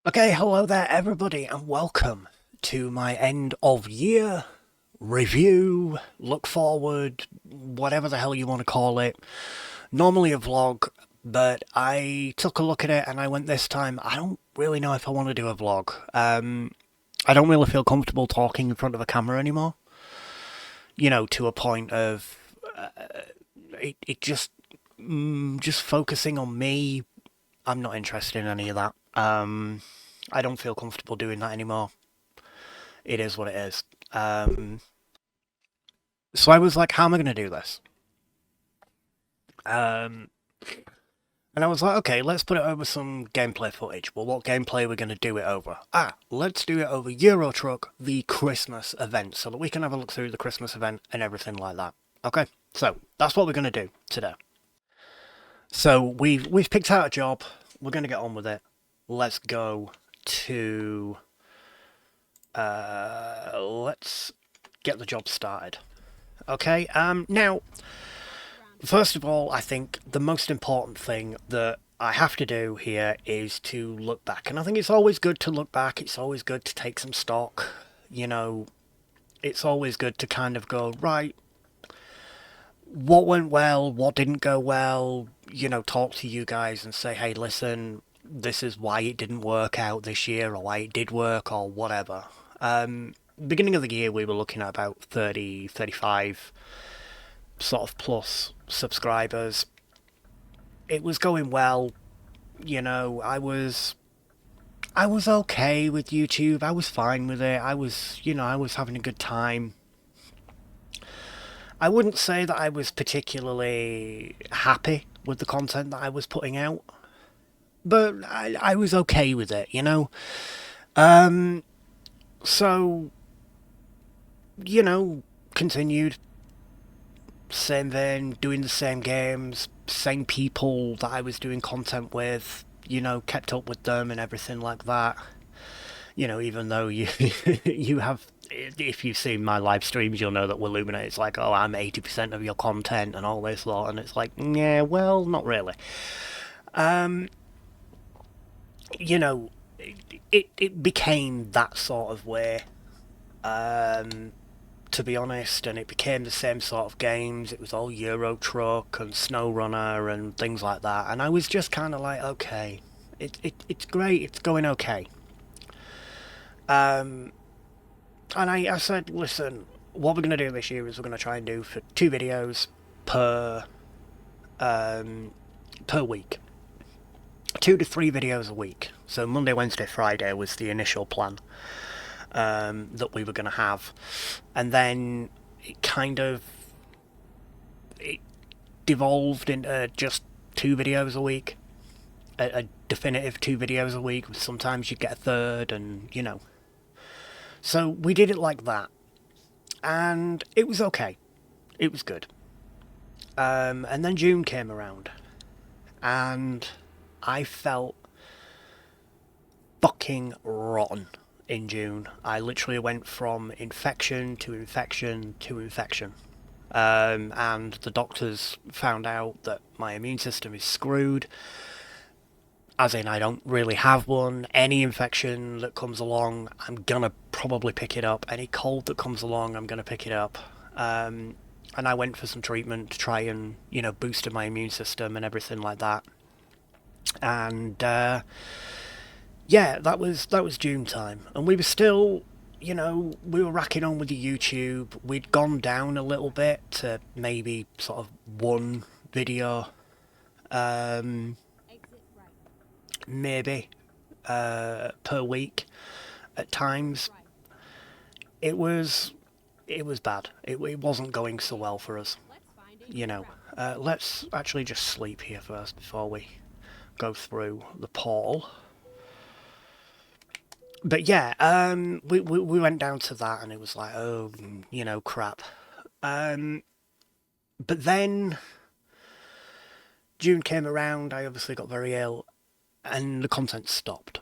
Okay, hello there everybody and welcome to my end of year review, look forward, whatever the hell you want to call it. Normally a vlog, but I took a look at it and I went this time, I don't really know if I want to do a vlog. I don't really feel comfortable talking in front of a camera anymore. You know, to a point of it just focusing on me. I'm not interested in any of that. I don't feel comfortable doing that anymore. It is what it is. So I was like, how am I going to do this? Um, and I was like, okay, let's put it over some gameplay footage. Well, what gameplay are we going to do it over? Let's do it over Euro Truck, the Christmas event, so that we can have a look through the Christmas event and everything like that. Okay, so that's what we're going to do today. So we've picked out a job. We're going to get on with it. Let's go to let's get the job started. Okay. Now, first of all, I think the most important thing that I have to do here is to look back, and I think it's always good to look back. It's always good to take some stock. You know, it's always good to kind of go right. What went well? What didn't go well? You know, talk to you guys and say, hey, listen, this is why it didn't work out this year, or why it did work, or whatever. Beginning of the year, we were looking at about 30, 35 sort of plus subscribers. It was going well, you know, I was okay with YouTube. I was fine with it. I was having a good time. I wouldn't say that I was particularly happy with the content that I was putting out, but I was okay with it, you know? Um, so, you know, continued same vein, doing the same games, same people that I was doing content with, you know, kept up with them and everything like that. You know, even though you you have, if you've seen my live streams, you'll know that Willuminate is like, oh, I'm 80% of your content and all this lot, and it's like, yeah, well, not really. Um, you know, it became that sort of way. Um, to be honest, and it became the same sort of games. It was all Euro Truck and SnowRunner and things like that, and I was just kind of like, okay, it's great, it's going okay. Um, and I said, listen, what we're going to do this year is we're going to try and do for 2 videos per um, per week, 2 to 3 videos a week. So Monday, Wednesday, Friday was the initial plan that we were going to have, and then it kind of it devolved into just 2 videos a week, a definitive 2 videos a week. Sometimes you get a third, and you know. So we did it like that, and it was okay. It was good. And then June came around, and I felt fucking rotten in June. I literally went from infection to infection to infection. And the doctors found out that my immune system is screwed. As in, I don't really have one. Any infection that comes along, I'm gonna probably pick it up. Any cold that comes along, I'm gonna pick it up. And I went for some treatment to try and, you know, boost my immune system and everything like that. And yeah, that was June time, and we were still, you know, we were racking on with the YouTube. We'd gone down a little bit to maybe sort of one video, um, maybe per week at times. It was it was bad. It wasn't going so well for us, you know. Let's actually just sleep here first before we go through the portal. But yeah, we went down to that, and it was like, oh, you know, crap. Um, but then June came around. I obviously got very ill, and the content stopped.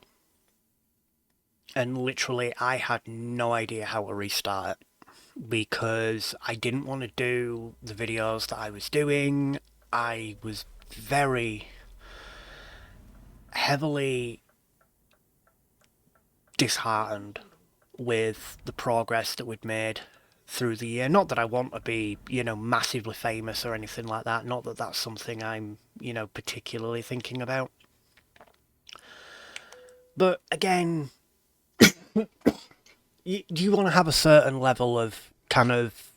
And literally, I had no idea how to restart it because I didn't want to do the videos that I was doing. I was very heavily disheartened with the progress that we'd made through the year. Not that I want to be, massively famous or anything like that. Not that that's something I'm, particularly thinking about. But again, you want to have a certain level of kind of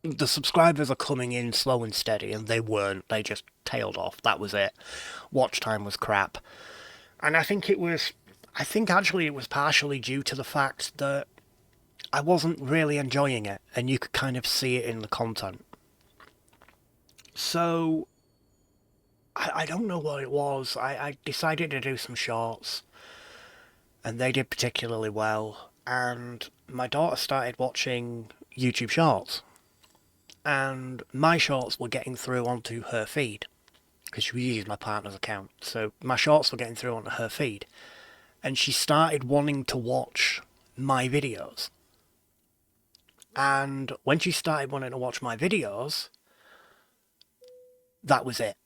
the subscribers are coming in slow and steady, and they weren't. They just tailed off. That was it. Watch time was crap. And I think actually it was partially due to the fact that I wasn't really enjoying it, and you could kind of see it in the content. So, I don't know what it was. I decided to do some shorts, and they did particularly well. And my daughter started watching YouTube shorts, and my shorts were getting through onto her feed because she used my partner's account. So my shorts were getting through onto her feed, and she started wanting to watch my videos. And when she started wanting to watch my videos, that was it.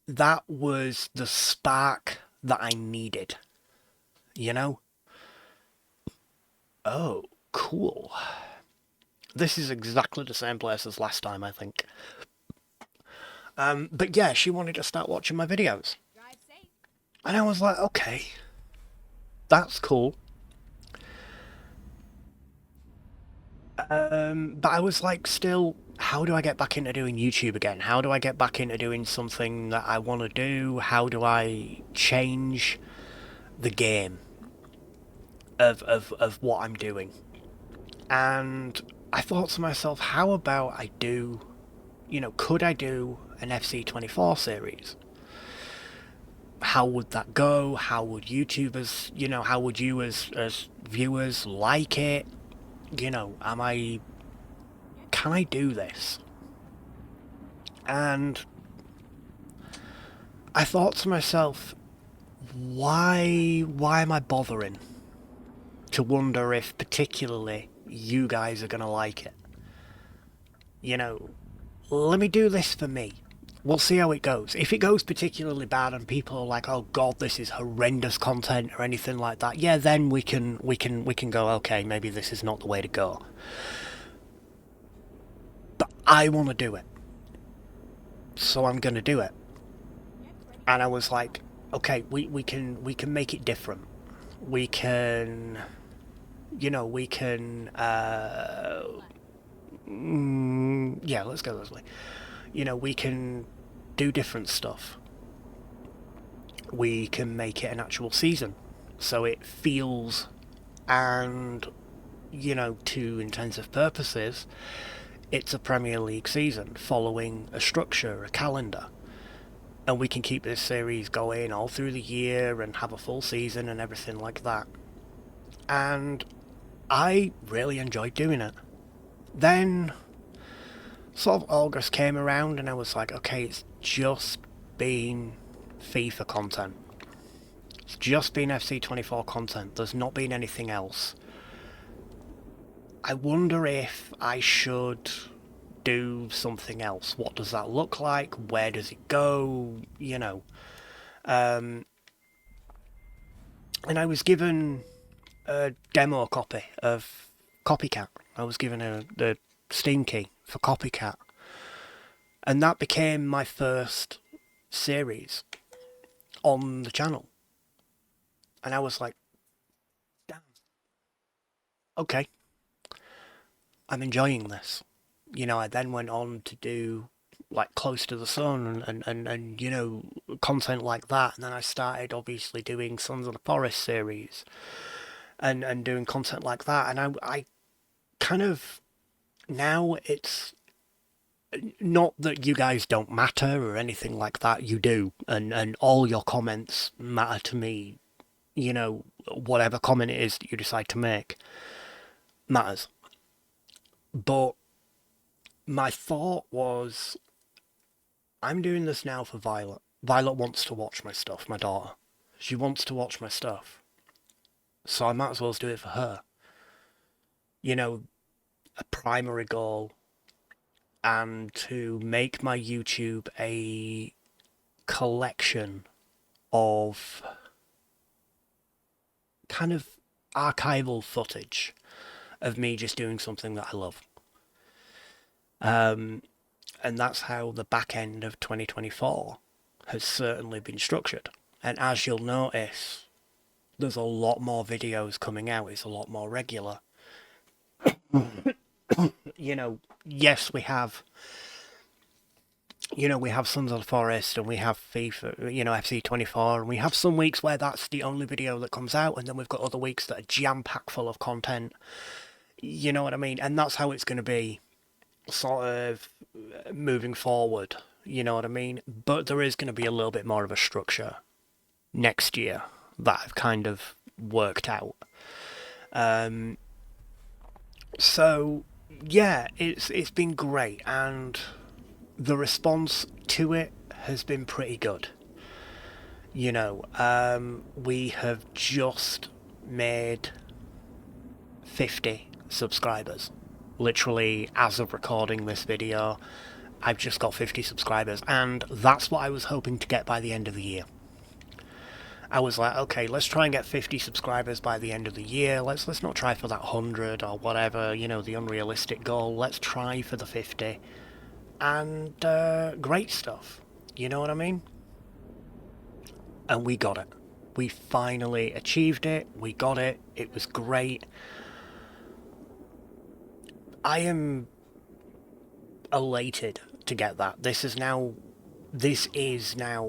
That was the spark that I needed, you know? Oh, cool. This is exactly the same place as last time, I think. But yeah, she wanted to start watching my videos. And I was like, okay, that's cool. But I was like, still, how do I get back into doing YouTube again? How do I get back into doing something that I want to do? How do I change the game of what I'm doing? And I thought to myself, how about I do, could I do an FC24 series? How would that go? How would YouTubers, how would you as viewers like it? Can I do this? And I thought to myself, why am I bothering to wonder if particularly you guys are going to like it? Let me do this for me. We'll see how it goes. If it goes particularly bad and people are like, "Oh God, this is horrendous content" or anything like that, yeah, then we can go, okay, maybe this is not the way to go. But I want to do it, so I'm going to do it. And I was like, okay, we can make it different. We can, we can. Yeah, let's go this way. We can do different stuff. We can make it an actual season, so it feels, and to intensive purposes, it's a Premier League season following a structure, a calendar. And we can keep this series going all through the year and have a full season and everything like that. And I really enjoyed doing it. Then, sort of August came around and I was like, okay, it's just been FIFA content. It's just been FC24 content. There's not been anything else. I wonder if I should do something else. What does that look like? Where does it go? And I was given a demo copy of Copycat. I was given the Steam key for Copycat. And that became my first series on the channel. And I was like, damn, okay, I'm enjoying this. I then went on to do like Close to the Sun and content like that. And then I started obviously doing Sons of the Forest series and doing content like that. And I kind of, now it's not that you guys don't matter or anything like that. You do. And all your comments matter to me. Whatever comment it is that you decide to make matters. But my thought was, I'm doing this now for Violet. Violet wants to watch my stuff, my daughter. She wants to watch my stuff. So I might as well do it for her. A primary goal, and to make my YouTube a collection of kind of archival footage of me just doing something that I love. And that's how the back end of 2024 has certainly been structured. And as you'll notice, there's a lot more videos coming out. It's a lot more regular. Yes, we have Sons of the Forest and we have FIFA, FC24, and we have some weeks where that's the only video that comes out, and then we've got other weeks that are jam-packed full of content. You know what I mean? And that's how it's going to be sort of moving forward. You know what I mean? But there is going to be a little bit more of a structure next year that I've kind of worked out. So yeah, it's been great, and the response to it has been pretty good. We have just made 50 subscribers. Literally, as of recording this video, I've just got 50 subscribers, and that's what I was hoping to get by the end of the year. I was like, okay, let's try and get 50 subscribers by the end of the year. Let's not try for that 100 or whatever, the unrealistic goal. Let's try for the 50. And great stuff. You know what I mean? And we got it. We finally achieved it. We got it. It was great. I am elated to get that. This is now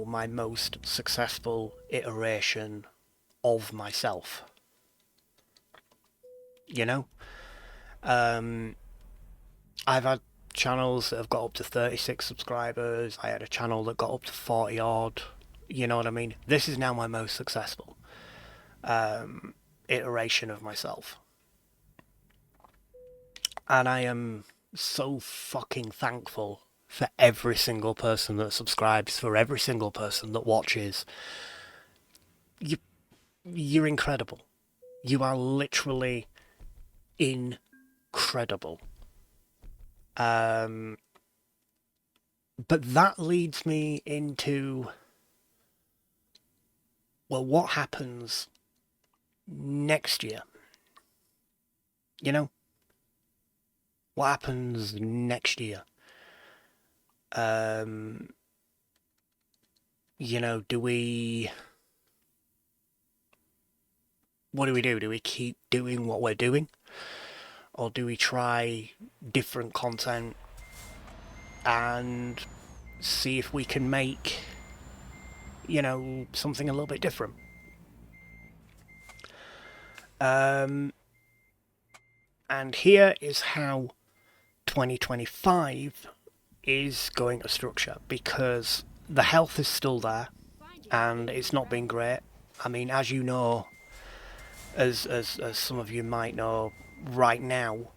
my most successful iteration of myself. I've had channels that have got up to 36 subscribers. I had a channel that got up to 40 odd. You know what I mean? This is now my most successful iteration of myself. And I am so fucking thankful for every single person that subscribes, for every single person that watches. You're incredible. You are literally incredible. But that leads me into, well, what happens next year? What happens next year? What do we do? Do we keep doing what we're doing? Or do we try different content and see if we can make, something a little bit different? And here is how 2025 is going to structure, because the health is still there and it's not been great. I mean, as you know, as some of you might know, right now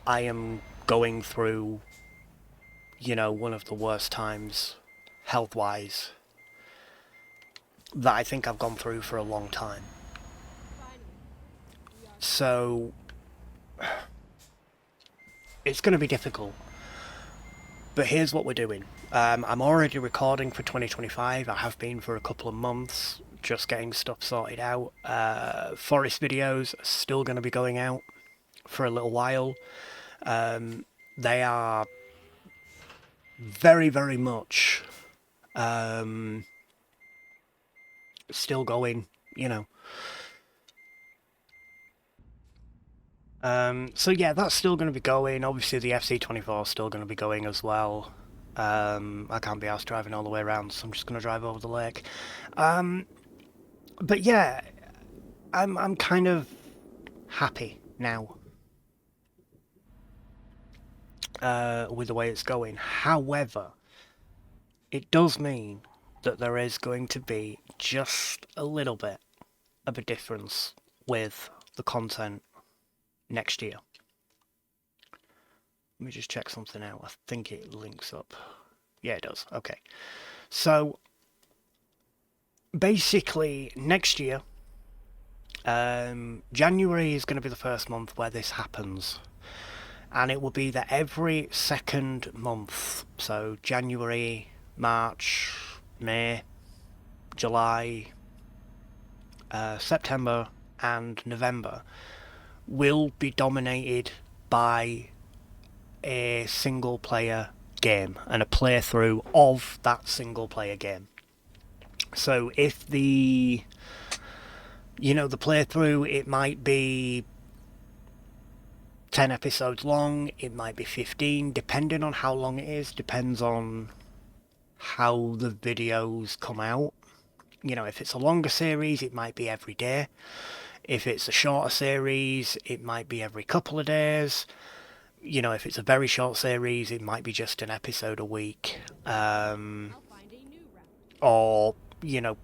I am going through, one of the worst times health-wise that I think I've gone through for a long time. So it's going to be difficult. But here's what we're doing. I'm already recording for 2025. I have been for a couple of months, just getting stuff sorted out. Forest videos are still going to be going out for a little while. They are very, very much still going, So yeah, that's still going to be going. Obviously the FC24 is still going to be going as well. I can't be arsed driving all the way around, so I'm just going to drive over the lake. But yeah, I'm kind of happy now with the way it's going. However, it does mean that there is going to be just a little bit of a difference with the content next year. Let me just check something out. I think it links up. Yeah, it does. Okay. So, basically, next year, January is going to be the first month where this happens. And it will be that every second month, so January, March, May, July, September, and November will be dominated by a single player game and a playthrough of that single player game. So if the playthrough, it might be 10 episodes long, it might be 15, depending on how long it is, depends on how the videos come out. If it's a longer series, it might be every day. If it's a shorter series, it might be every couple of days. If it's a very short series, it might be just an episode a week. Or,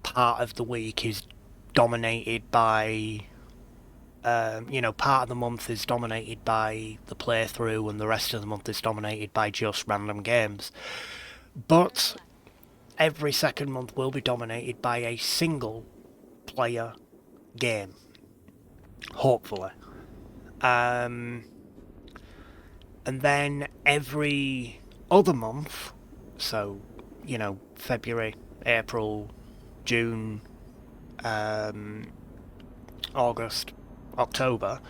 part of the week is dominated by part of the month is dominated by the playthrough, and the rest of the month is dominated by just random games. But every second month will be dominated by a single player game. Hopefully. And then every other month, so, February, April, June, August, October,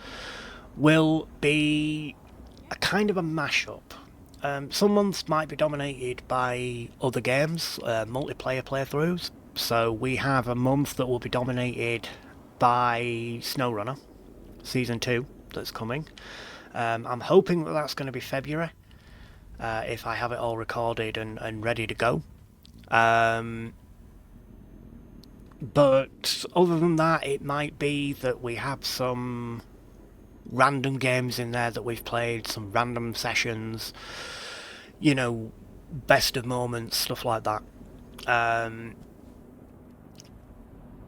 will be a kind of a mashup. Some months might be dominated by other games, multiplayer playthroughs. So we have a month that will be dominated by SnowRunner Season 2 that's coming. I'm hoping that that's going to be February, if I have it all recorded and ready to go. But other than that, it might be that we have some random games in there that we've played, some random sessions, best of moments, stuff like that.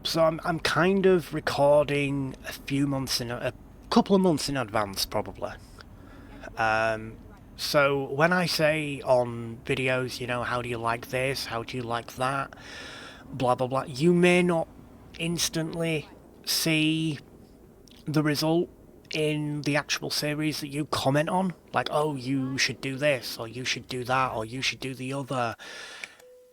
So I'm kind of recording a couple of months in advance, probably. So when I say on videos, how do you like this? How do you like that? Blah, blah, blah. You may not instantly see the result in the actual series that you comment on. Like, oh, you should do this, or you should do that, or you should do the other.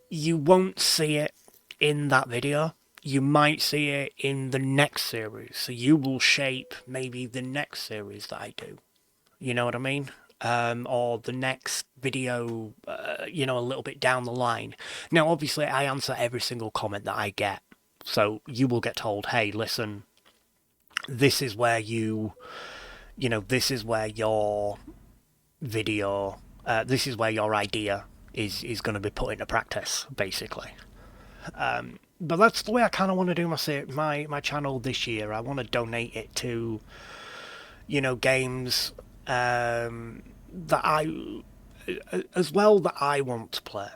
You won't see it in that video. You might see it in the next series. So you will shape maybe the next series that I do. You know what I mean? Or the next video, a little bit down the line. Now, obviously, I answer every single comment that I get. So you will get told, hey, listen, this is where this is where your video, this is where your idea is going to be put into practice, basically. But that's the way I kind of want to do my channel this year. I want to donate it to, games that as well that I want to play.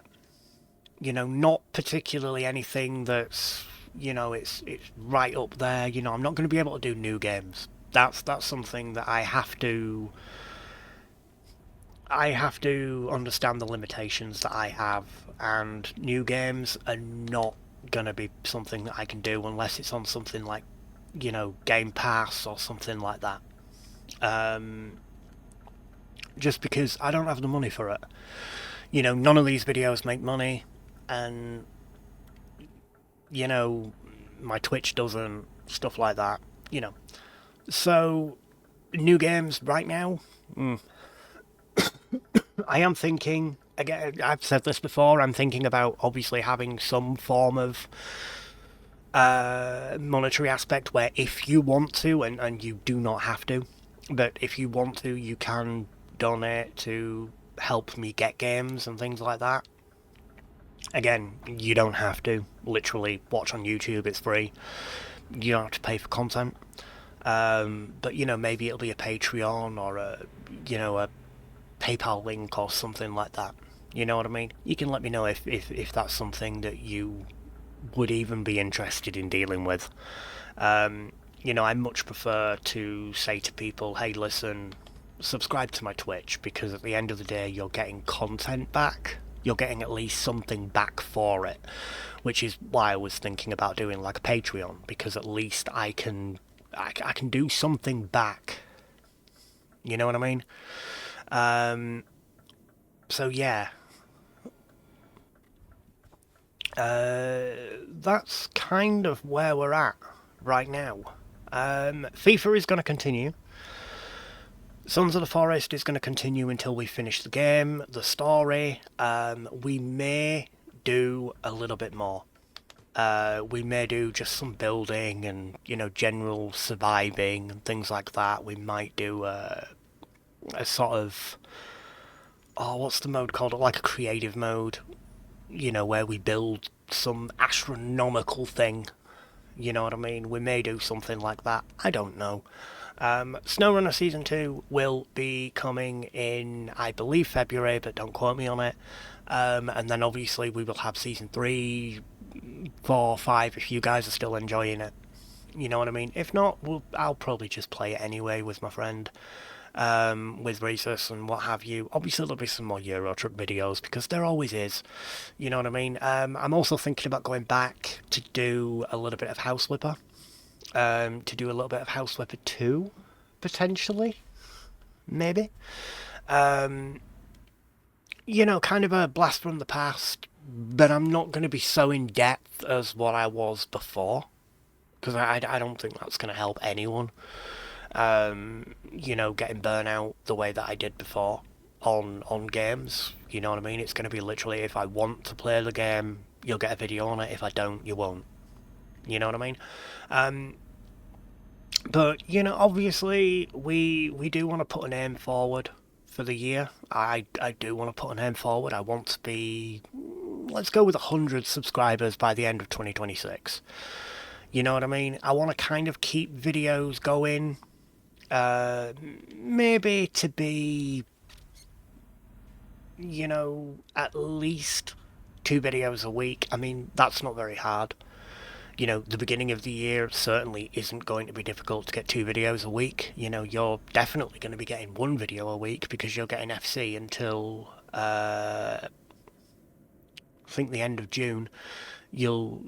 Not particularly anything that's, it's right up there. I'm not going to be able to do new games. That's something that I have to understand the limitations that I have, and new games are not going to be something that I can do unless it's on something like, Game Pass or something like that. Just because I don't have the money for it. None of these videos make money, and, my Twitch doesn't, stuff like that, So, new games right now, I am thinking, again, I've said this before, I'm thinking about obviously having some form of monetary aspect where if you want to, and you do not have to, but if you want to, you can donate to help me get games and things like that. Again, you don't have to. Literally, watch on YouTube, it's free. You don't have to pay for content. But, maybe it'll be a Patreon or a PayPal link or something like that. You know what I mean? You can let me know if that's something that you would even be interested in dealing with. I much prefer to say to people, hey, listen, subscribe to my Twitch, because at the end of the day, you're getting content back. You're getting at least something back for it, which is why I was thinking about doing like a Patreon, because at least I can do something back. You know what I mean? So yeah. That's kind of where we're at right now. FIFA is going to continue. Sons of the Forest is going to continue until we finish the game, the story. We may do a little bit more. We may do just some building and, general surviving and things like that. We might do a sort of, what's the mode called? Like a creative mode, where we build some astronomical thing. You know what I mean? We may do something like that. I don't know. SnowRunner Season 2 will be coming in, I believe, February, but don't quote me on it. And then obviously we will have Season 3, 4, 5 if you guys are still enjoying it. You know what I mean? If not, I'll probably just play it anyway with my friend, with Rhesus and what have you. Obviously there'll be some more Euro Truck videos because there always is. You know what I mean? I'm also thinking about going back to do a little bit of House Flipper. To do a little bit of House Flipper 2, potentially. Maybe. Kind of a blast from the past, but I'm not going to be so in depth as what I was before, because I don't think that's going to help anyone. Getting burnout the way that I did before on games. You know what I mean? It's going to be literally, if I want to play the game, you'll get a video on it. If I don't, you won't. You know what I mean? But, obviously, we do want to put an aim forward for the year. I do want to put an aim forward. I want to be, let's go with 100 subscribers by the end of 2026. You know what I mean? I want to kind of keep videos going. Maybe to be, at least 2 videos a week. I mean, that's not very hard. The beginning of the year certainly isn't going to be difficult to get 2 videos a week. You're definitely going to be getting 1 video a week because you're getting FC until, I think the end of June. You'll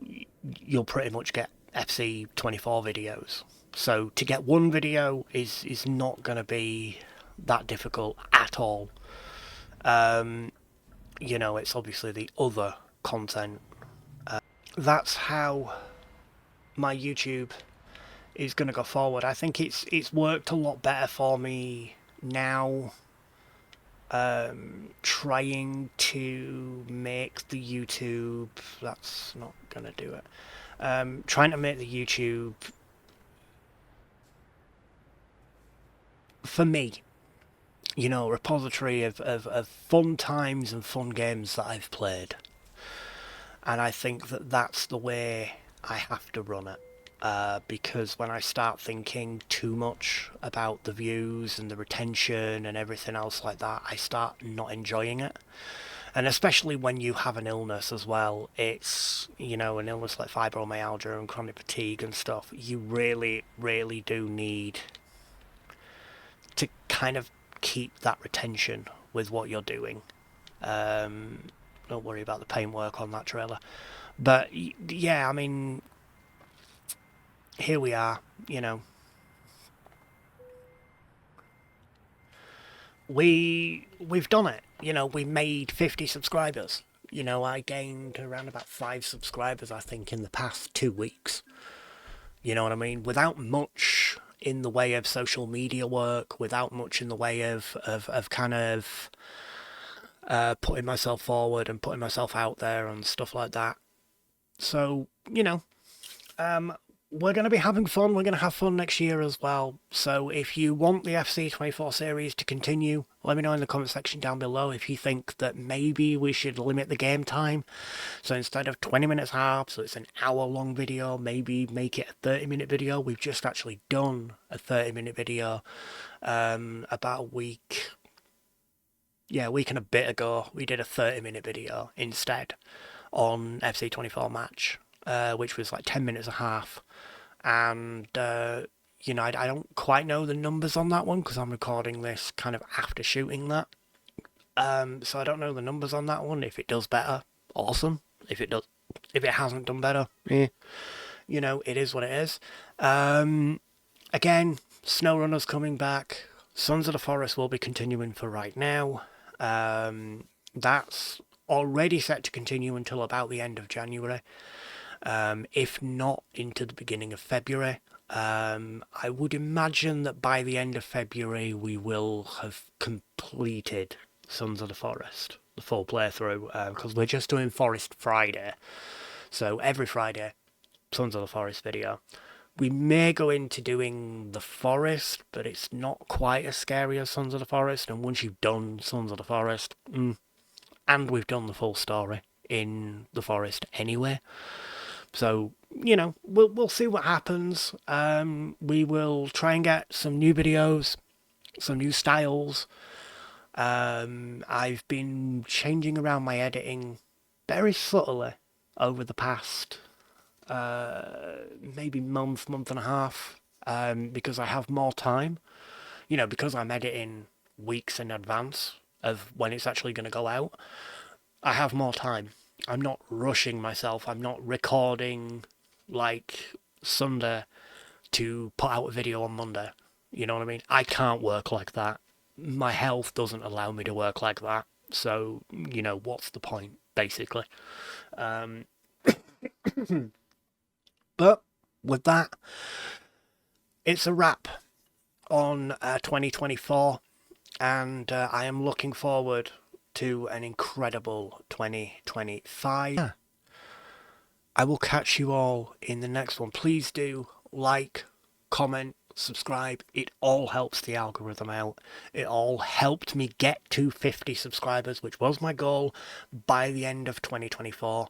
pretty much get FC 24 videos. So to get 1 video is not going to be that difficult at all. It's obviously the other content. That's how my YouTube is going to go forward. I think it's worked a lot better for me now, trying to make the YouTube, that's not going to do it, trying to make the YouTube, for me, a repository of fun times and fun games that I've played. And I think that that's the way I have to run it. Because when I start thinking too much about the views and the retention and everything else like that, I start not enjoying it. And especially when you have an illness as well, it's, an illness like fibromyalgia and chronic fatigue and stuff, you really, really do need to kind of keep that retention with what you're doing. Don't worry about the paintwork on that trailer. But, yeah, I mean, here we are, We've done it. We made 50 subscribers. I gained around about 5 subscribers, I think, in the past 2 weeks. You know what I mean? Without much in the way of social media work, without much in the way of kind of putting myself forward and putting myself out there and stuff like that. So, we're going to be having fun. We're going to have fun next year as well. So if you want the FC24 series to continue, let me know in the comment section down below if you think that maybe we should limit the game time. So instead of 20 minutes half, so it's an hour-long video, maybe make it a 30-minute video. We've just actually done a 30-minute video about a week and a bit ago. We did a 30-minute video instead on FC24 match, which was like 10 minutes and a half. And, I don't quite know the numbers on that one because I'm recording this kind of after shooting that. So I don't know the numbers on that one. If it does better, awesome. If it hasn't done better, it is what it is. Again, SnowRunner's coming back. Sons of the Forest will be continuing for right now. That's already set to continue until about the end of January. if not into the beginning of February. I would imagine that by the end of February we will have completed Sons of the Forest, the full playthrough, because we're just doing Forest Friday. So every Friday, Sons of the Forest video. We may go into doing the Forest, but it's not quite as scary as Sons of the Forest. And once you've done Sons of the Forest, and we've done the full story in the Forest anyway, so you know we'll see what happens. We will try and get some new videos, some new styles. I've been changing around my editing very subtly over the past maybe month and a half, because I have more time. You know, because I'm editing weeks in advance of when it's actually going to go out, I have more time. I'm not rushing myself. I'm not recording like Sunday to put out a video on Monday. You know what I mean? I can't work like that. My health doesn't allow me to work like that. So, you know, what's the point, basically? But with that, it's a wrap on 2024, and I am looking forward to an incredible 2025. Yeah. I will catch you all in the next one. Please do like, comment, subscribe. It all helps the algorithm out. It all helped me get to 50 subscribers, which was my goal by the end of 2024.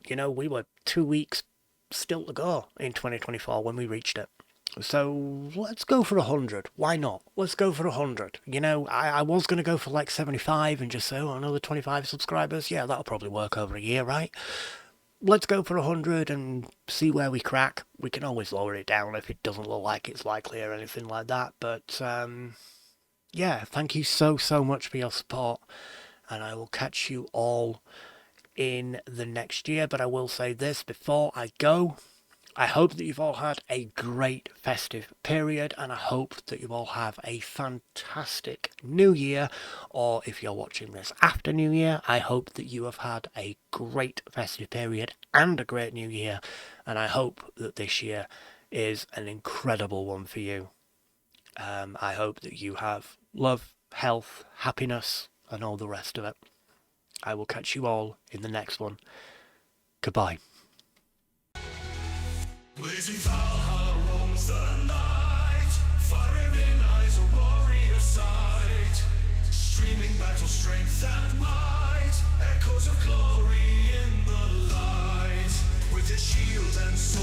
You know, we were 2 weeks still to go in 2024 when we reached it. So let's go for 100. Why not? Let's go for 100. You know, I was going to go for like 75 and just say, oh, another 25 subscribers. Yeah, that'll probably work over a year, right? Let's go for 100 and see where we crack. We can always lower it down if it doesn't look like it's likely or anything like that. But yeah, thank you so much for your support. And I will catch you all in the next year. But I will say this before I go. I hope that you've all had a great festive period, and I hope that you all have a fantastic new year, or if you're watching this after New Year, I hope that you have had a great festive period and a great new year, and I hope that this year is an incredible one for you. I hope that you have love, health, happiness, and all the rest of it. I will catch you all in the next one. Goodbye. Blazing Valhalla roams the night, fire in eyes, a warrior sight, streaming battle strength and might, echoes of glory in the light, with his shield and sword.